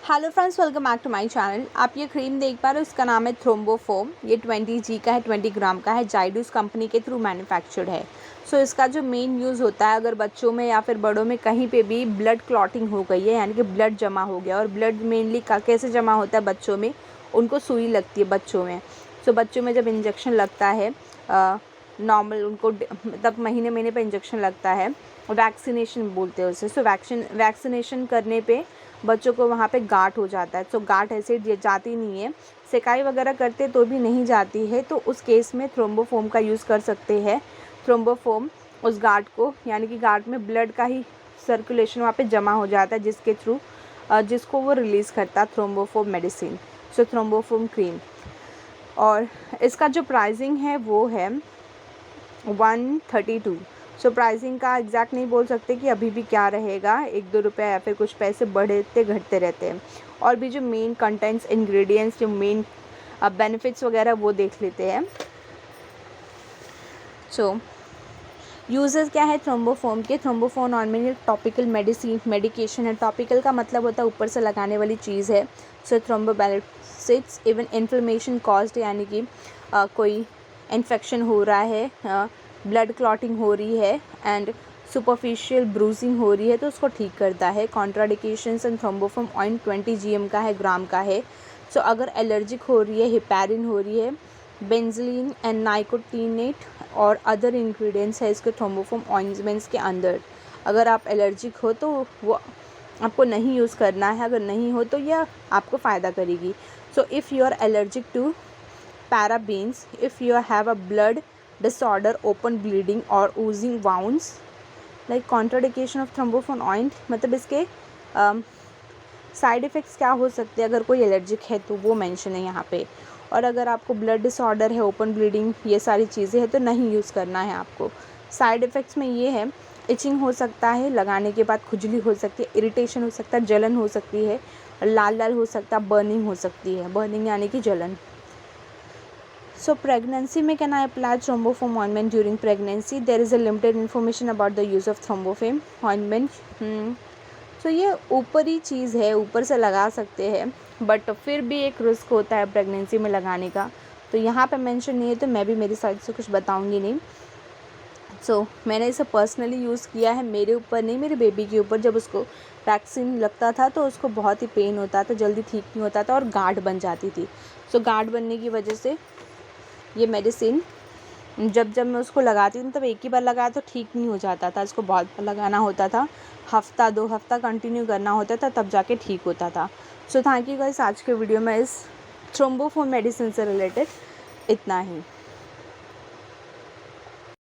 Hello friends, welcome back to my channel. आप ये cream देख पा रहे हो, इसका नाम है थ्रोम्बोफोम। ये 20 g का है, 20 ग्राम का है। जाइडस कंपनी के थ्रू मैन्युफैक्चर्ड है। सो इसका जो मेन यूज़ होता है, अगर बच्चों में या फिर बड़ों में कहीं पे भी ब्लड क्लॉटिंग हो गई है, यानी कि ब्लड जमा हो गया, और ब्लड मेनली कैसे जमा होता है बच्चों में, उनको सुई लगती है बच्चों में। सो बच्चों में जब इंजेक्शन लगता है, नॉर्मल उनको मतलब महीने महीने पे इंजेक्शन लगता है, वैक्सीनेशन बोलते हैं उसे। सो वैक्सीनेशन करने पे बच्चों को वहाँ पे गांठ हो जाता है। सो गांठ ऐसे जाती नहीं है, सेकाई वगैरह करते तो भी नहीं जाती है, तो उस केस में थ्रोम्बोफोम का यूज़ कर सकते हैं। थ्रोम्बोफोम उस गांठ को, यानी कि गांठ में ब्लड का ही सर्कुलेशन वहाँ पे जमा हो जाता है, जिसके थ्रू जिसको वो रिलीज़ करता है थ्रोम्बोफोम मेडिसिन। सो थ्रोम्बोफोम क्रीम, और इसका जो प्राइसिंग है वो है 132। सो प्राइसिंग का एग्जैक्ट नहीं बोल सकते कि अभी भी क्या रहेगा, 1-2 रुपये या फिर कुछ पैसे बढ़ते घटते रहते हैं। और भी जो मेन कंटेंट्स, इंग्रेडिएंट्स, जो मेन बेनिफिट्स वगैरह वो देख लेते हैं। सो यूजेस क्या है थ्रोम्बोफोम के। थ्रोम्बोफोम नॉर्मली टॉपिकल मेडिकेशन है। टॉपिकल का मतलब होता है ऊपर से लगाने वाली चीज़ है। सो थ्रोम्बोबैलिसिट्स इवन इन्फ्लेमेशन कॉज्ड, यानी कि कोई इन्फेक्शन हो रहा है, ब्लड क्लॉटिंग हो रही है एंड सुपरफिशियल ब्रूजिंग हो रही है, तो उसको ठीक करता है। कॉन्ट्राडिकेशंस एंड थ्रोम्बोफोम ऑयल 20 GM का है, ग्राम का है। सो अगर एलर्जिक हो रही है, हिपैरिन हो रही है, बेंजलिन एंड नाइकोटिनेट और अदर इंग्रेडिएंट्स है इसके थ्रोम्बोफोम ऑइंटमेंट्स के अंदर। अगर आप एलर्जिक हो तो वो आपको नहीं यूज़ करना है, अगर नहीं हो तो यह आपको फ़ायदा करेगी। So if you are allergic to parabens, if you have a blood disorder, open bleeding or oozing wounds, like contraindication of thrombofon oint, मतलब इसके साइड इफ़ेक्ट्स क्या हो सकते हैं अगर कोई एलर्जिक है, तो वो मेंशन है यहाँ पे। और अगर आपको ब्लड डिसऑर्डर है, ओपन ब्लीडिंग, ये सारी चीज़ें हैं, तो नहीं यूज़ करना है आपको। साइड इफ़ेक्ट्स में ये है, इचिंग हो सकता है, लगाने के बाद खुजली हो सकती है, इरिटेशन हो सकता है, जलन हो सकती है, लाल लाल हो सकता है, बर्निंग हो सकती है। बर्निंग यानी कि जलन। So pregnancy में can I apply thrombofom ointment during pregnancy? There is a limited information about the use of thrombofom ointment. So ये ऊपरी चीज़ है, ऊपर से लगा सकते हैं, बट फिर भी एक रिस्क होता है प्रेगनेंसी में लगाने का, तो यहाँ पे मेंशन नहीं है, तो मैं भी मेरी साइड से कुछ बताऊँगी नहीं। सो मैंने इसे पर्सनली यूज़ किया है, मेरे ऊपर नहीं, मेरे बेबी के ऊपर। जब उसको वैक्सीन लगता था तो उसको बहुत ही पेन होता था, जल्दी ठीक नहीं होता था और गांठ बन जाती थी। सो गांठ बनने की वजह से ये मेडिसिन जब मैं उसको लगाती थी, तब एक ही बार लगाया तो ठीक नहीं हो जाता था, इसको बहुत बार लगाना होता था, हफ्ता 2 हफ्ता कंटिन्यू करना होता था, तब जाके ठीक होता था। सो थैंक यू गाइस, आज के वीडियो में इस थ्रोम्बोफोम मेडिसिन से रिलेटेड इतना ही।